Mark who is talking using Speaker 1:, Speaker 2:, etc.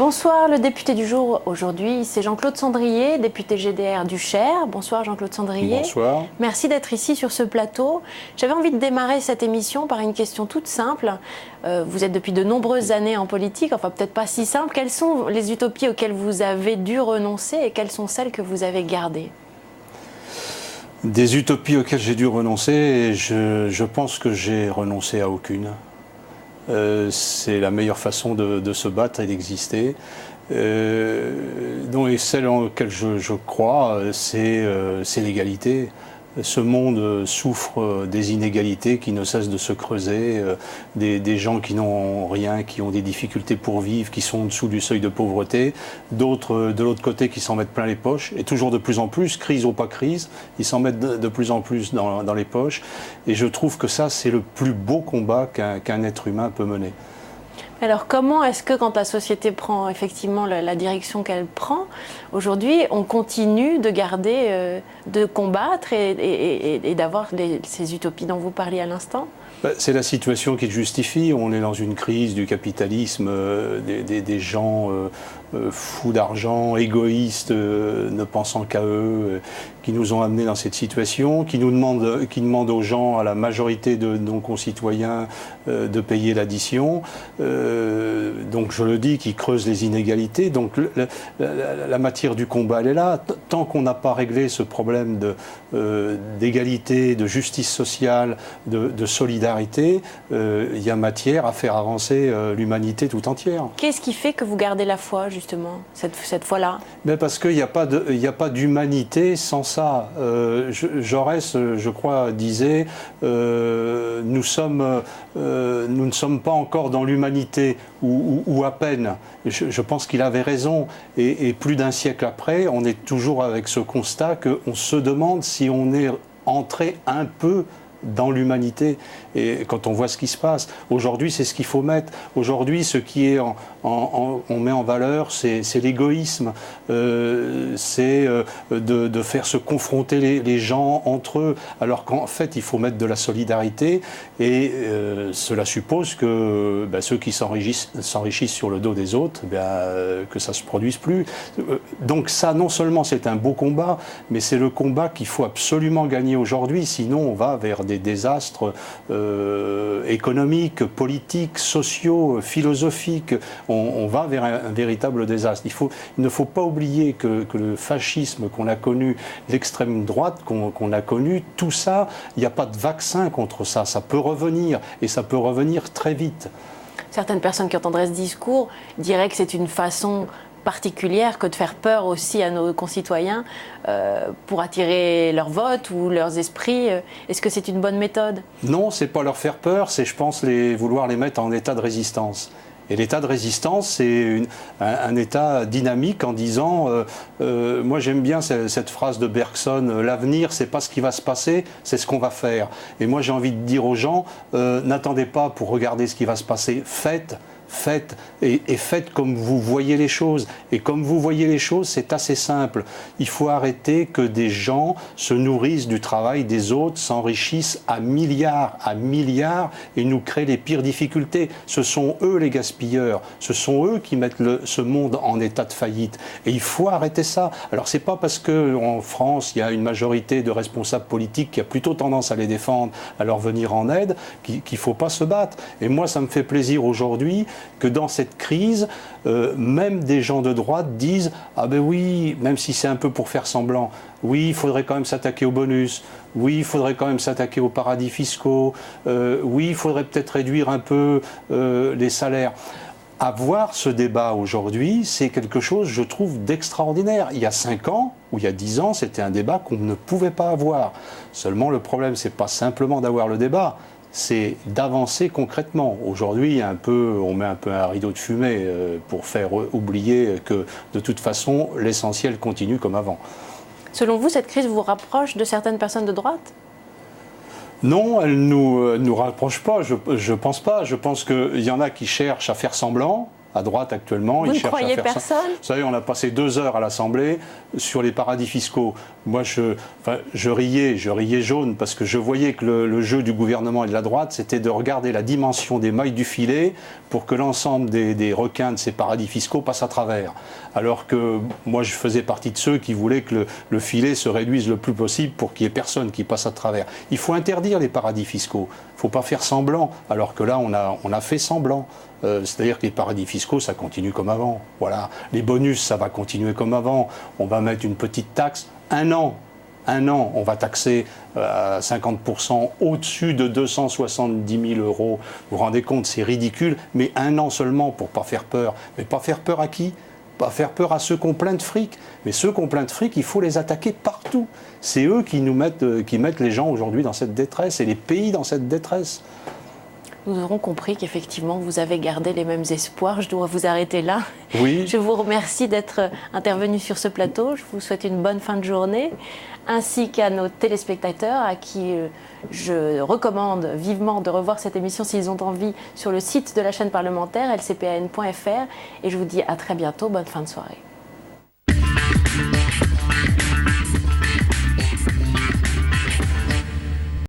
Speaker 1: Bonsoir, le député du jour aujourd'hui, c'est Jean-Claude Sandrié, député GDR du Cher. Bonsoir Jean-Claude Sandrié.
Speaker 2: Bonsoir.
Speaker 1: Merci d'être ici sur ce plateau. J'avais envie de démarrer cette émission par une question toute simple. Vous êtes depuis de nombreuses années en politique, enfin peut-être pas si simple. Quelles sont les utopies auxquelles vous avez dû renoncer et quelles sont celles que vous avez gardées ?
Speaker 2: Des utopies auxquelles j'ai dû renoncer, je pense que j'ai renoncé à aucune. C'est la meilleure façon de se battre et d'exister. Et celle en laquelle je crois, c'est l'égalité. Ce monde souffre des inégalités qui ne cessent de se creuser, des gens qui n'ont rien, qui ont des difficultés pour vivre, qui sont en dessous du seuil de pauvreté, d'autres de l'autre côté qui s'en mettent plein les poches, et toujours de plus en plus, crise ou pas crise, ils s'en mettent de plus en plus dans les poches. Et je trouve que ça, c'est le plus beau combat qu'un être humain peut mener.
Speaker 1: Alors comment est-ce que quand la société prend effectivement la direction qu'elle prend, aujourd'hui on continue de garder, de combattre et d'avoir ces utopies dont vous parliez à l'instant ?
Speaker 2: C'est la situation qui le justifie. On est dans une crise du capitalisme, des gens fous d'argent, égoïstes, ne pensant qu'à eux, qui nous ont amenés dans cette situation, qui demandent aux gens, à la majorité de nos concitoyens, de payer l'addition. Donc je le dis, qui creusent les inégalités. Donc la matière du combat, elle est là. Tant qu'on n'a pas réglé ce problème d'égalité, de justice sociale, de solidarité, il y a matière à faire avancer l'humanité tout entière.
Speaker 1: Qu'est-ce qui fait que vous gardez la foi, justement, cette foi-là ?
Speaker 2: Parce qu'il n'y a pas d'humanité sans ça. Jaurès, je crois, disait nous ne sommes pas encore dans l'humanité, ou à peine. Je pense qu'il avait raison. Et plus d'un siècle après, on est toujours avec ce constat qu'on se demande si on est entré un peu dans l'humanité. Et quand on voit ce qui se passe, aujourd'hui, c'est ce qu'il faut mettre. Aujourd'hui, ce qui est on met en valeur, c'est l'égoïsme, c'est de faire se confronter les gens entre eux, alors qu'en fait, il faut mettre de la solidarité, et cela suppose que ceux qui s'enrichissent sur le dos des autres, que ça ne se produise plus. Donc ça, non seulement c'est un beau combat, mais c'est le combat qu'il faut absolument gagner aujourd'hui, sinon on va vers des désastres économiques, politiques, sociaux, philosophiques. On va vers un véritable désastre. Il ne faut pas oublier que le fascisme qu'on a connu, l'extrême droite qu'on a connu, tout ça, il n'y a pas de vaccin contre ça. Ça peut revenir, et ça peut revenir très vite.
Speaker 1: Certaines personnes qui entendraient ce discours diraient que c'est une façon particulière que de faire peur aussi à nos concitoyens pour attirer leur vote ou leurs esprits. Est-ce que c'est une bonne méthode ? Non,
Speaker 2: c'est pas leur faire peur, c'est, je pense, vouloir les mettre en état de résistance. Et l'état de résistance, c'est un état dynamique en disant, moi j'aime bien cette phrase de Bergson, l'avenir c'est pas ce qui va se passer, c'est ce qu'on va faire. Et moi j'ai envie de dire aux gens, n'attendez pas pour regarder ce qui va se passer, faites et faites comme vous voyez les choses. Et comme vous voyez les choses, c'est assez simple. Il faut arrêter que des gens se nourrissent du travail des autres, s'enrichissent à milliards, et nous créent les pires difficultés. Ce sont eux les gaspilleurs, ce sont eux qui mettent ce monde en état de faillite. Et il faut arrêter ça. Alors c'est pas parce qu'en France, il y a une majorité de responsables politiques qui a plutôt tendance à les défendre, à leur venir en aide, qu'il faut pas se battre. Et moi, ça me fait plaisir aujourd'hui que dans cette crise, même des gens de droite disent « Ah ben oui, même si c'est un peu pour faire semblant, oui, il faudrait quand même s'attaquer aux bonus, oui, il faudrait quand même s'attaquer aux paradis fiscaux, oui, il faudrait peut-être réduire un peu les salaires ». Avoir ce débat aujourd'hui, c'est quelque chose, je trouve, d'extraordinaire. Il y a 5 ans, ou il y a 10 ans, c'était un débat qu'on ne pouvait pas avoir. Seulement, le problème, c'est pas simplement d'avoir le débat, c'est d'avancer concrètement. Aujourd'hui, on met un peu un rideau de fumée pour faire oublier que, de toute façon, l'essentiel continue comme avant.
Speaker 1: Selon vous, cette crise vous rapproche de certaines personnes de droite ?
Speaker 2: Non, elle nous rapproche pas, je pense pas. Je pense qu'il y en a qui cherchent à faire semblant, à droite actuellement.
Speaker 1: Vous ne croyez personne ?
Speaker 2: Vous savez, on a passé 2 heures à l'Assemblée sur les paradis fiscaux. Moi, je riais jaune parce que je voyais que le jeu du gouvernement et de la droite, c'était de regarder la dimension des mailles du filet pour que l'ensemble des requins de ces paradis fiscaux passent à travers. Alors que moi, je faisais partie de ceux qui voulaient que le filet se réduise le plus possible pour qu'il n'y ait personne qui passe à travers. Il faut interdire les paradis fiscaux. Il ne faut pas faire semblant, alors que là, on a fait semblant. C'est-à-dire que les paradis fiscaux, ça continue comme avant. Voilà. Les bonus, ça va continuer comme avant. On va mettre une petite taxe. Un an, on va taxer à 50% au-dessus de 270 000 euros. Vous vous rendez compte, c'est ridicule. Mais 1 an seulement pour ne pas faire peur. Mais pas faire peur à qui ? Pas faire peur à ceux qui ont plein de fric. Mais ceux qui ont plein de fric, il faut les attaquer partout. C'est eux qui mettent les gens aujourd'hui dans cette détresse et les pays dans cette détresse.
Speaker 1: Nous aurons compris qu'effectivement, vous avez gardé les mêmes espoirs. Je dois vous arrêter là.
Speaker 2: Oui.
Speaker 1: Je vous remercie d'être intervenu sur ce plateau. Je vous souhaite une bonne fin de journée, ainsi qu'à nos téléspectateurs, à qui je recommande vivement de revoir cette émission s'ils ont envie sur le site de la chaîne parlementaire, lcpan.fr. Et je vous dis à très bientôt. Bonne fin de soirée.